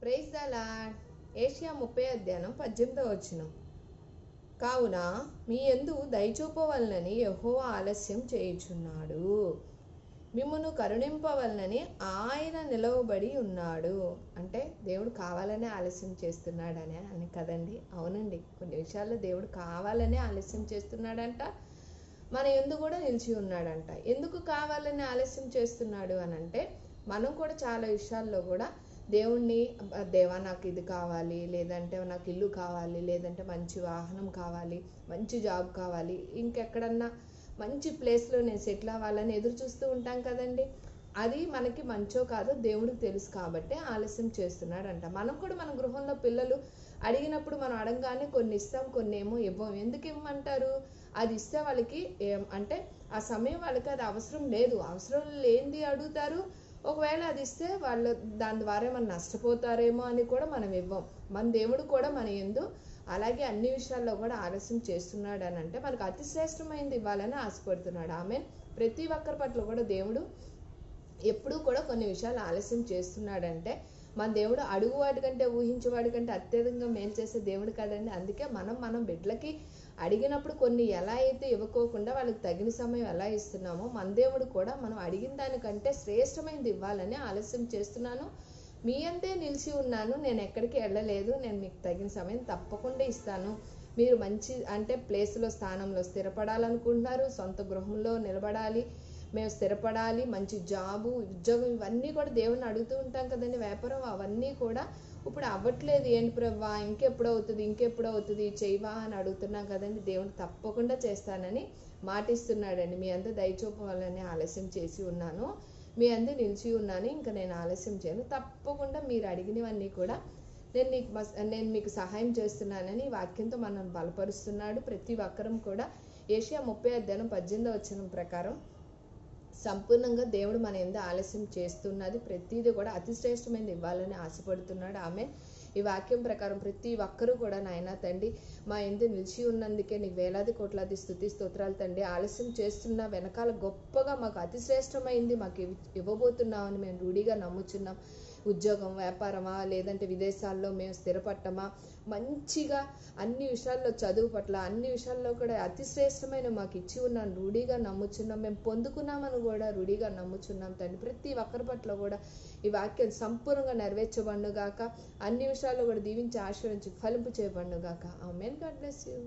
Praise the lord. Asia 30:18. కావున మీ యందు దయచూపవలనని యెహోవా ఆలస్యం చేయుచున్నాడు, మిమ్మును కరుణింపవలనని ఆయన నిలవబడి ఉన్నాడు. అంటే దేవుడు కావాలనే ఆలస్యం చేస్తున్నాడనే అని కదండి. అవునండి, కొన్ని విషయాల్లో దేవుడు కావాలనే ఆలస్యం చేస్తున్నాడంట, మన యందు కూడా నిలిచి ఉన్నాడంట. ఎందుకు కావాలని ఆలస్యం చేస్తున్నాడు అని అంటే, మనం కూడా చాలా విషయాల్లో కూడా దేవుణ్ణి, దేవా నాకు ఇది కావాలి, లేదంటే నాకు ఇల్లు కావాలి, లేదంటే మంచి వాహనం కావాలి, మంచి జాబ్ కావాలి, ఇంకెక్కడన్నా మంచి ప్లేస్లో నేను సెటిల్ అవ్వాలని ఎదురు చూస్తూ ఉంటాం కదండి. అది మనకి మంచో కాదో దేవుడికి తెలుసు కాబట్టి ఆలస్యం చేస్తున్నాడంట. మనం కూడా మన గృహంలో పిల్లలు అడిగినప్పుడు మనం అడగగానే కొన్ని ఇస్తాం, కొన్ని ఏమో ఇవ్వం. ఎందుకు ఇవ్వమంటారు? అది ఇస్తే వాళ్ళకి అంటే ఆ సమయం వాళ్ళకి అది అవసరం లేదు, అవసరం లేనిది అడుగుతారు. ఒకవేళ అది ఇస్తే వాళ్ళు దాని ద్వారా మనం నష్టపోతారేమో అని కూడా మనం ఇవ్వం. మన దేవుడు కూడా మన యందు అలాగే అన్ని విషయాల్లో కూడా ఆలస్యం చేస్తున్నాడు అని అంటే మనకు అతి శ్రేష్టమైనది ఇవ్వాలని ఆశపడుతున్నాడు. ఆమె ప్రతి ఒక్కరి పట్ల కూడా దేవుడు ఎప్పుడూ కూడా కొన్ని విషయాలు ఆలస్యం చేస్తున్నాడంటే మన దేవుడు అడుగు వాటికంటే ఊహించే వాడికంటే అత్యధికంగా మేలు చేసే దేవుడు కదండి. అందుకే మనం బిడ్డలకి అడిగినప్పుడు కొన్ని ఎలా అయితే ఇవ్వకోకుండా వాళ్ళకి తగిన సమయం ఎలా ఇస్తున్నామో, మన దేవుడు కూడా మనం అడిగిన దానికంటే శ్రేష్టమైనది ఇవ్వాలని ఆలస్యం చేస్తున్నాను, మీ అంతే నిలిచి ఉన్నాను, నేను ఎక్కడికి వెళ్ళలేదు, నేను మీకు తగిన సమయం తప్పకుండా ఇస్తాను. మీరు మంచి అంటే ప్లేస్లో స్థానంలో స్థిరపడాలనుకుంటున్నారు, సొంత గృహంలో నిలబడాలి, మేము స్థిరపడాలి, మంచి జాబు ఉద్యోగం ఇవన్నీ కూడా దేవుని అడుగుతూ ఉంటాం కదండి. వ్యాపారం అవన్నీ కూడా ఇప్పుడు అవ్వట్లేదు, ఏంటి ప్రభా ఇంకెప్పుడు అవుతుంది చేయవా అని అడుగుతున్నాం కదండి. దేవుడు తప్పకుండా చేస్తానని మాటిస్తున్నాడండి. మీ అంతా దయచూపవాలని ఆలస్యం చేసి ఉన్నాను, మీ అందు నిలిచి ఉన్నాను, ఇంకా నేను ఆలస్యం చేయను, తప్పకుండా మీరు అడిగినవన్నీ కూడా నేను మీకు సహాయం చేస్తున్నానని వాక్యంతో మనల్ని బలపరుస్తున్నాడు. ప్రతి ఒక్కరం కూడా ఏషియా 30:18 ప్రకారం సంపూర్ణంగా దేవుడు మన యందు ఆలస్యం చేస్తున్నది, ప్రతిదీ కూడా అతి శ్రేష్టమైనది ఇవ్వాలని ఆశపడుతున్నాడు. ఆమె ఈ వాక్యం ప్రకారం ప్రతి ఒక్కరూ కూడా నాయనా తండ్రి మా యందు నిలిచి ఉన్నందుకే నీకు వేలాది కోట్లాది స్తుతి స్తోత్రాలు తండ్రి. ఆలస్యం చేస్తున్న వెనకాల గొప్పగా మాకు అతి శ్రేష్టమైంది మాకు ఇవ్వబోతున్నామని మేము రూఢిగా నమ్ముచున్నాం. ఉద్యోగం, వ్యాపారమా, లేదంటే విదేశాల్లో మేము స్థిరపట్టమా, మంచిగా అన్ని విషయాల్లో చదువు పట్ల అన్ని విషయాల్లో కూడా అతి శ్రేష్టమైన మాకు ఇచ్చి ఉన్నాను రూఢిగా నమ్ముచున్నాం, మేము పొందుకున్నామని కూడా రూఢిగా నమ్ముచున్నాం తండ్రి. ప్రతి ఒక్కరి పట్ల కూడా ఈ వాక్యం సంపూర్ణంగా నెరవేర్చబడుగాక, అన్ని విషయాల్లో కూడా దీవించి ఆశీర్వదించి ఫలింపు చేయబడుగాక. ఆమేన్. God bless you.